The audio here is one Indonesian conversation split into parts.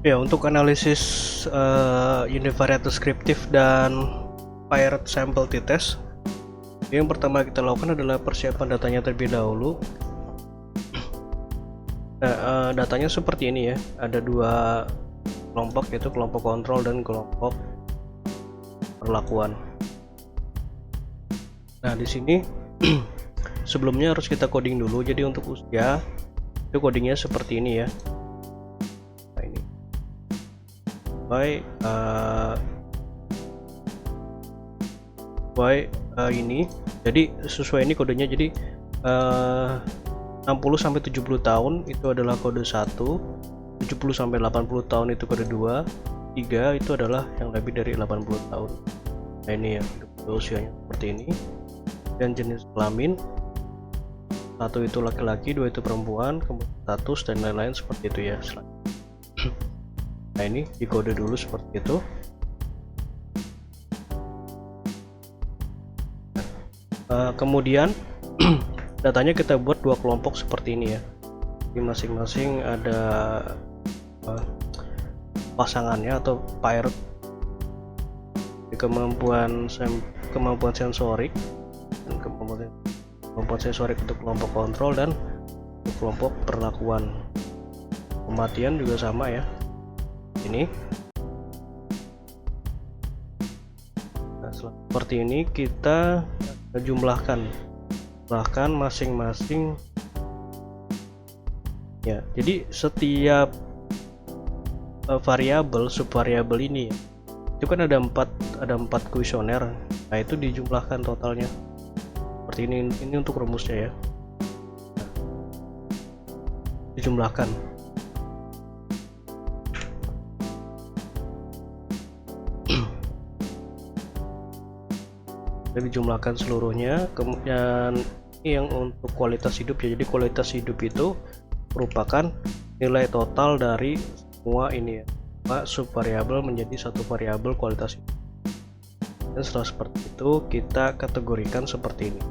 Ya, untuk analisis univariate deskriptif dan paired sample t-test, yang pertama kita lakukan adalah persiapan datanya terlebih dahulu. Nah, datanya seperti ini ya, ada dua kelompok, yaitu kelompok kontrol dan kelompok perlakuan. Nah, di sini sebelumnya harus kita coding dulu. Jadi untuk usia itu codingnya seperti ini ya. Nah, ini ini. Jadi sesuai ini kodenya. Jadi 60 sampai 70 tahun itu adalah kode 1, 70 sampai 80 tahun itu kode 2, 3 itu adalah yang lebih dari 80 tahun. Nah, ini ya, usianya seperti ini. Dan jenis kelamin, 1 itu laki-laki, 2 itu perempuan, kemudian status dan lain-lain seperti itu ya. Nah, ini dikode dulu seperti itu. Kemudian datanya kita buat dua kelompok seperti ini ya. Di masing-masing ada pasangannya atau paired, kemampuan sensorik dan kemampuan sensorik untuk kelompok kontrol dan untuk kelompok perlakuan. Kematian juga sama ya. Ini. Nah, seperti ini kita jumlahkan masing-masing ya. Jadi setiap variabel, subvariabel ini itu kan ada empat kuesioner. Nah, itu dijumlahkan totalnya seperti ini. Ini untuk rumusnya ya. Nah, dijumlahkan. Dijumlahkan seluruhnya. Kemudian ini yang untuk kualitas hidup ya. Jadi kualitas hidup itu merupakan nilai total dari semua ini ya, subvariabel menjadi satu variabel kualitas hidup. Dan setelah seperti itu kita kategorikan seperti ini.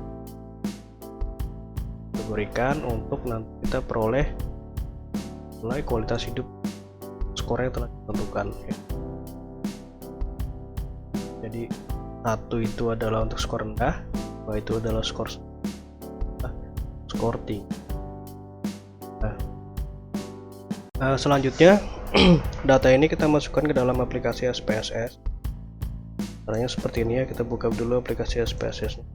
Kategorikan untuk nanti kita peroleh nilai kualitas hidup, skor yang telah ditentukan ya. Jadi 1 itu adalah untuk skor rendah, 2 itu adalah skor tinggi. Nah, selanjutnya data ini kita masukkan ke dalam aplikasi SPSS. Caranya seperti ini ya, kita buka dulu aplikasi SPSS.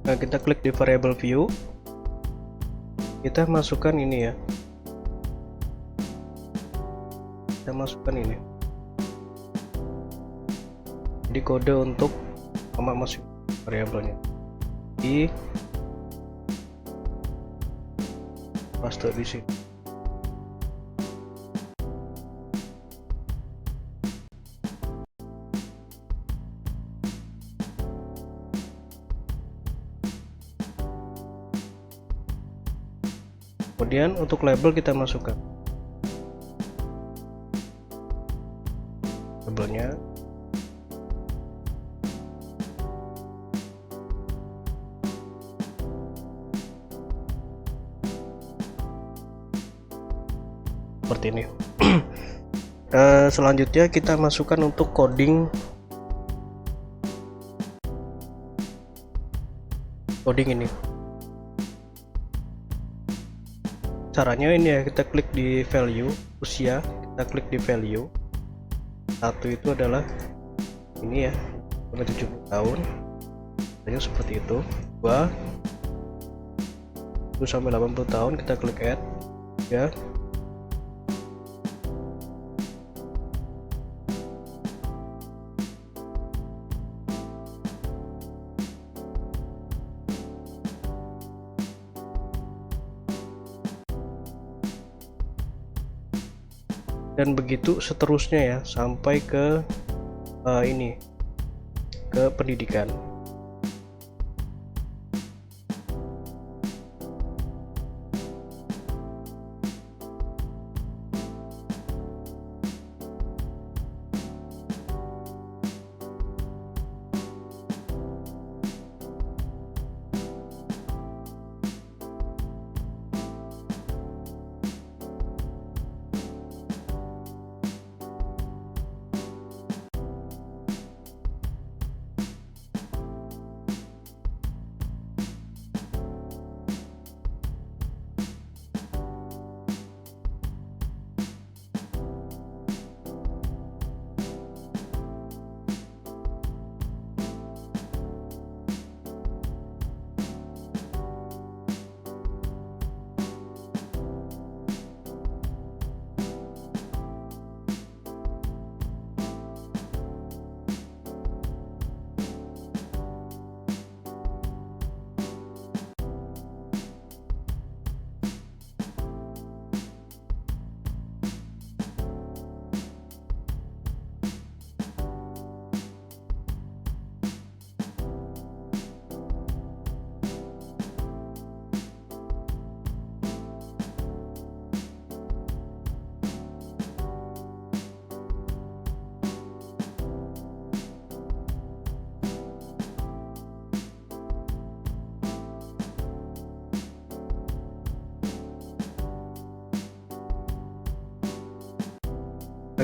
Nah, kita klik di variable view, kita masukkan ini ya, kita masukkan ini. Jadi kode untuk masuk variabelnya di paste di sini. Kemudian untuk label kita masukkan labelnya. Seperti ini. Selanjutnya kita masukkan untuk coding ini. Caranya ini ya, kita klik di value usia, kita klik di value. 1 itu adalah ini ya, sampai 70 tahun. Caranya seperti itu. 2 itu sampai 80 tahun, kita klik add ya. Dan begitu seterusnya ya, sampai ke ini, ke pendidikan.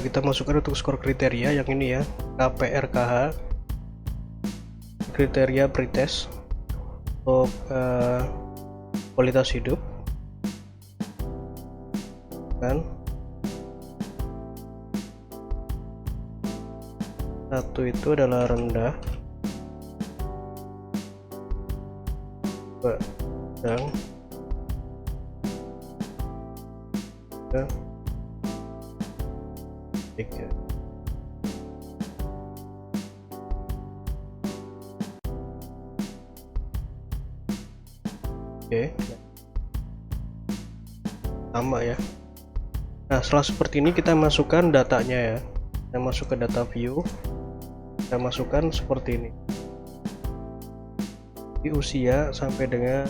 kita masukkan untuk skor kriteria yang ini ya, KPRKH, kriteria pretest untuk kualitas hidup kan. Satu itu adalah rendah, dua sedang, tiga. Oke, sama ya. Nah, setelah seperti ini kita masukkan datanya ya. Kita masuk ke data view, kita masukkan seperti ini. Di usia sampai dengan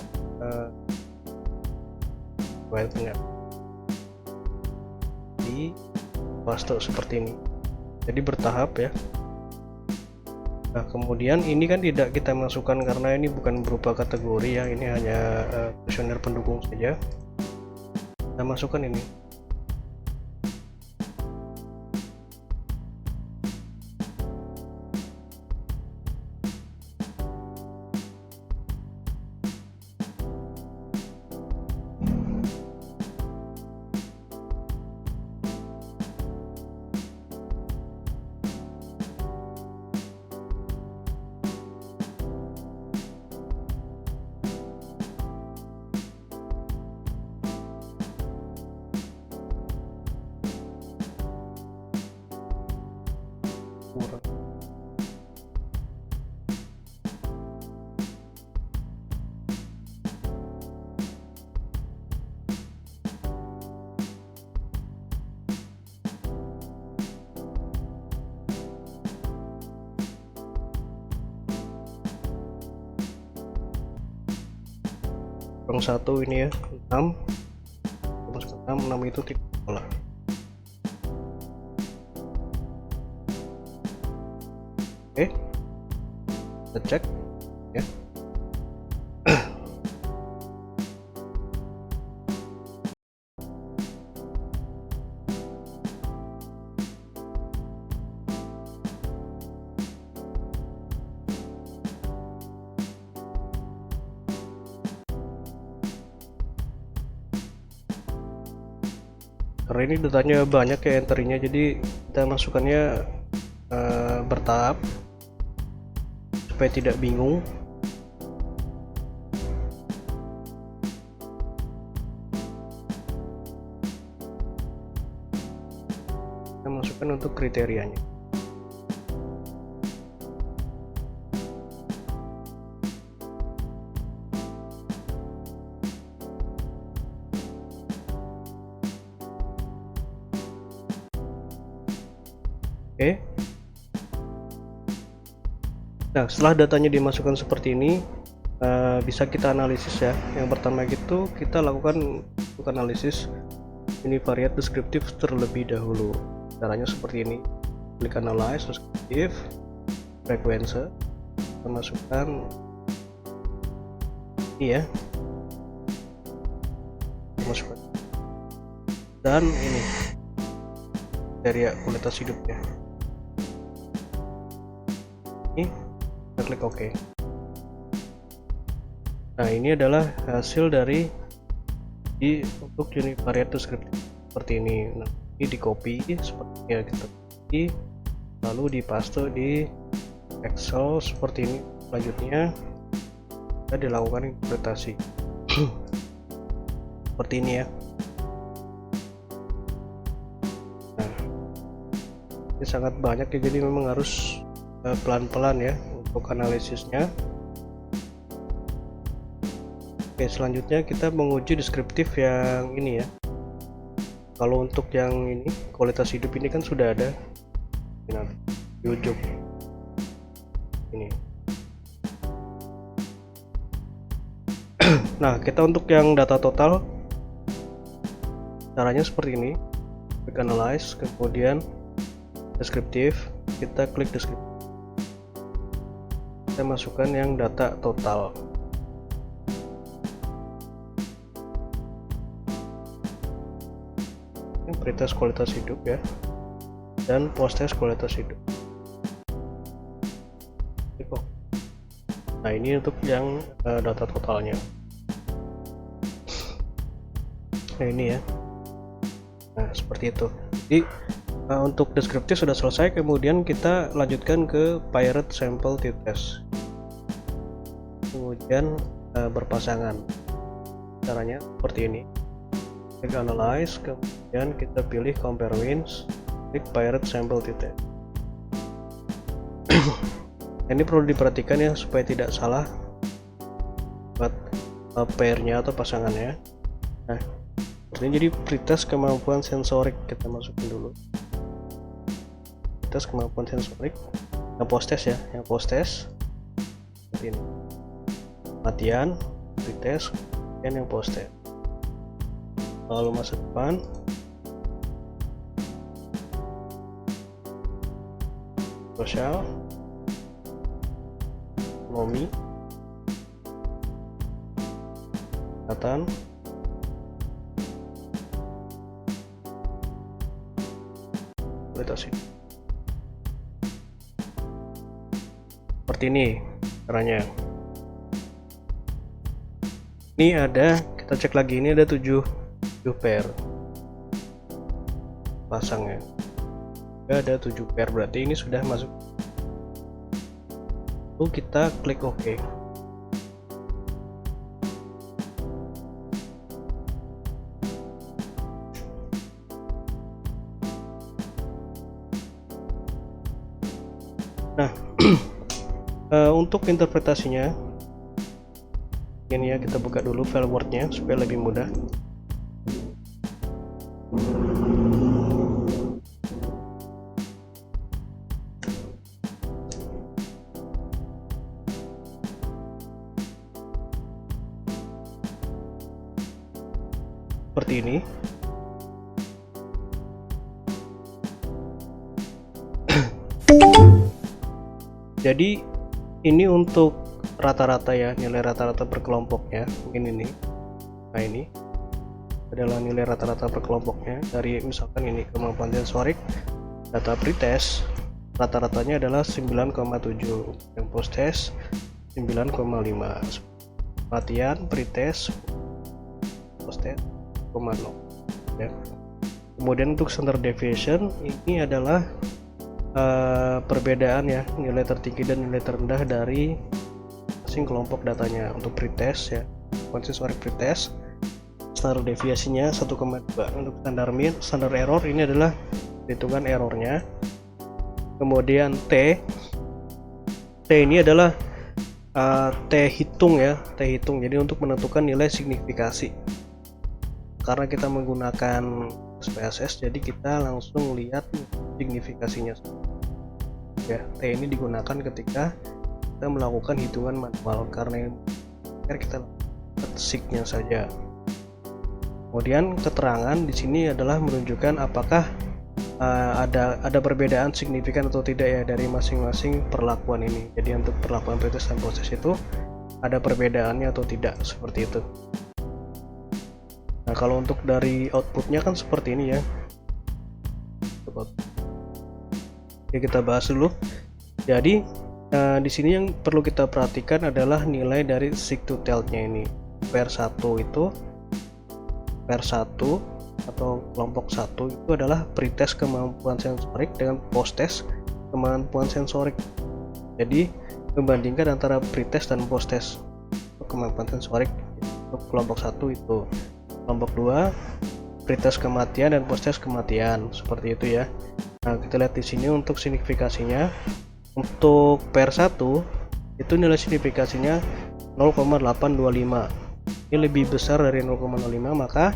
di paste seperti ini. Jadi bertahap ya. Nah, kemudian ini kan tidak kita masukkan karena ini bukan berupa kategori ya, ini hanya kuesioner pendukung saja. Kita masukkan ini. Kurang 1 ini ya, 6 6 itu tidak salah. Oke, kita cek ya. Karena ini datanya banyak ya enterinya, jadi kita masukkannya bertahap supaya tidak bingung. Kita masukkan untuk kriterianya. Oke. Nah, setelah datanya dimasukkan seperti ini, bisa kita analisis ya. Yang pertama itu kita lakukan untuk analisis univariate deskriptif terlebih dahulu. Caranya seperti ini. Klik analyze deskriptif, frekuensi, kita masukkan ini ya. Masukkan. Dan ini kriteria kualitas hidupnya. Ini kita klik OK. Nah, ini adalah hasil dari untuk univariate deskriptif seperti ini. Nah, ini di copy seperti ya, kita copy lalu di paste di Excel seperti ini. Selanjutnya kita dilakukan interpretasi seperti ini ya. Nah, ini sangat banyak ya, jadi memang harus pelan-pelan ya untuk analisisnya. Oke, selanjutnya kita menguji deskriptif yang ini ya. Kalau untuk yang ini kualitas hidup ini kan sudah ada di ujung ini. Nah, kita untuk yang data total caranya seperti ini. Klik analyze, kemudian deskriptif, kita klik deskriptif. Kita masukkan yang data total. Ini pretest kualitas hidup ya. dan post test kualitas hidup. Nah ini untuk yang data totalnya. Nah ini ya. Nah seperti itu. Jadi untuk deskriptif sudah selesai, kemudian kita lanjutkan ke pirate sample t-test. Kemudian berpasangan. Caranya seperti ini. Klik analyze, kemudian kita pilih compare wins, klik pirate sample t-test. Ini perlu diperhatikan ya supaya tidak salah buat pairnya atau pasangannya. Nah ini jadi pretest kemampuan sensorik, kita masukin dulu pretest kemampuan sensorik yang post test ya, yang post test seperti ini, latihan pretest dan yang post test. Lalu masa depan sosial, ekonomi, kesehatan, kualitas hidup. Seperti ini caranya. Ini ada, kita cek lagi, ini ada 7 pair pasangnya. Ada 7 pair, berarti ini sudah masuk. Lalu kita klik OK. Nah untuk interpretasinya ini ya, kita buka dulu file Word-nya supaya lebih mudah. Seperti ini. Jadi ini untuk rata-rata ya, nilai rata-rata per kelompoknya mungkin ini. Nah ini adalah nilai rata-rata per kelompoknya dari misalkan ini kemampuan sensorik data pretest, rata-ratanya adalah 9,7, yang post test 9,5, latihan pretest post test 0,0 ya. Kemudian untuk standard deviation ini adalah perbedaan ya, nilai tertinggi dan nilai terendah dari masing kelompok datanya. Untuk pretest ya, sensorik pretest standar deviasinya 1,2. Untuk standar mean, standar error ini adalah hitungan errornya. Kemudian T ini adalah T hitung ya, T hitung. Jadi untuk menentukan nilai signifikasi, karena kita menggunakan SPSS jadi kita langsung lihat signifikasinya ya. T ini digunakan ketika kita melakukan hitungan manual, karena kita lihat signya saja. Kemudian keterangan di sini adalah menunjukkan apakah ada perbedaan signifikan atau tidak ya dari masing-masing perlakuan ini. Jadi untuk perlakuan pretest dan post test itu ada perbedaannya atau tidak, seperti itu. Nah kalau untuk dari outputnya kan seperti ini ya. Oke, kita bahas dulu. Jadi di sini yang perlu kita perhatikan adalah nilai dari sig to tell-nya ini. Pair 1 itu, pair 1 atau kelompok 1 itu adalah pretest kemampuan sensorik dengan post test kemampuan sensorik. Jadi membandingkan antara pretest dan post test kemampuan sensorik untuk kelompok 1 itu. Kelompok 2 pretest kematian dan post test kematian, seperti itu ya. Nah kita lihat di sini untuk signifikasinya. Untuk pair 1 itu nilai signifikasinya 0,825. Ini lebih besar dari 0,05, maka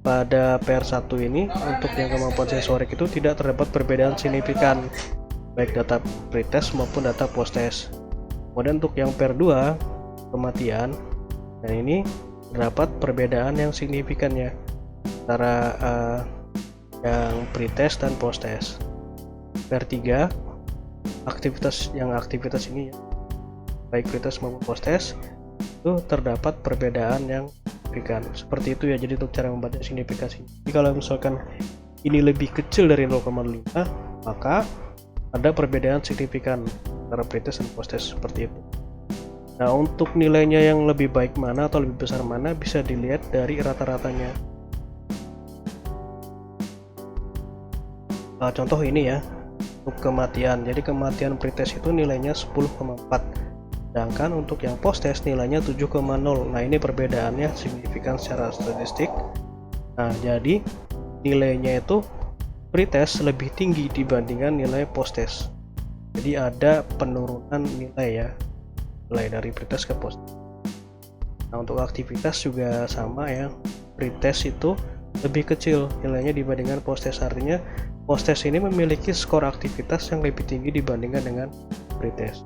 pada pair 1 ini untuk yang kemampuan sensorik itu tidak terdapat perbedaan signifikan baik data pretest maupun data post test. Kemudian untuk yang pair 2 kematian, dan ini terdapat perbedaan yang signifikan ya antara yang pretest dan post test. Pair 3 aktivitas ini ya, baik pretest maupun post test itu terdapat perbedaan yang signifikan, seperti itu ya. Jadi untuk cara membaca signifikasi, jadi kalau misalkan ini lebih kecil dari 0,5 maka ada perbedaan signifikan antara pretest dan post-test seperti itu. Nah, untuk nilainya yang lebih baik mana atau lebih besar mana bisa dilihat dari rata-ratanya. Contoh ini ya, untuk kematian. Jadi kematian pretest itu nilainya 10,4. Sedangkan untuk yang post-test nilainya 7,0. Nah, ini perbedaannya signifikan secara statistik. Nah, jadi nilainya itu pretest lebih tinggi dibandingkan nilai post-test. Jadi ada penurunan nilai ya, nilai dari pretest ke post-test. Nah, untuk aktivitas juga sama ya, pretest itu lebih kecil nilainya dibandingkan post-test. Artinya post-test ini memiliki skor aktivitas yang lebih tinggi dibandingkan dengan pretest,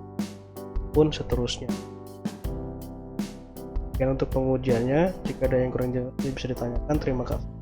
pun seterusnya. Dan untuk pengujiannya, jika ada yang kurang jelas bisa ditanyakan. Terima kasih.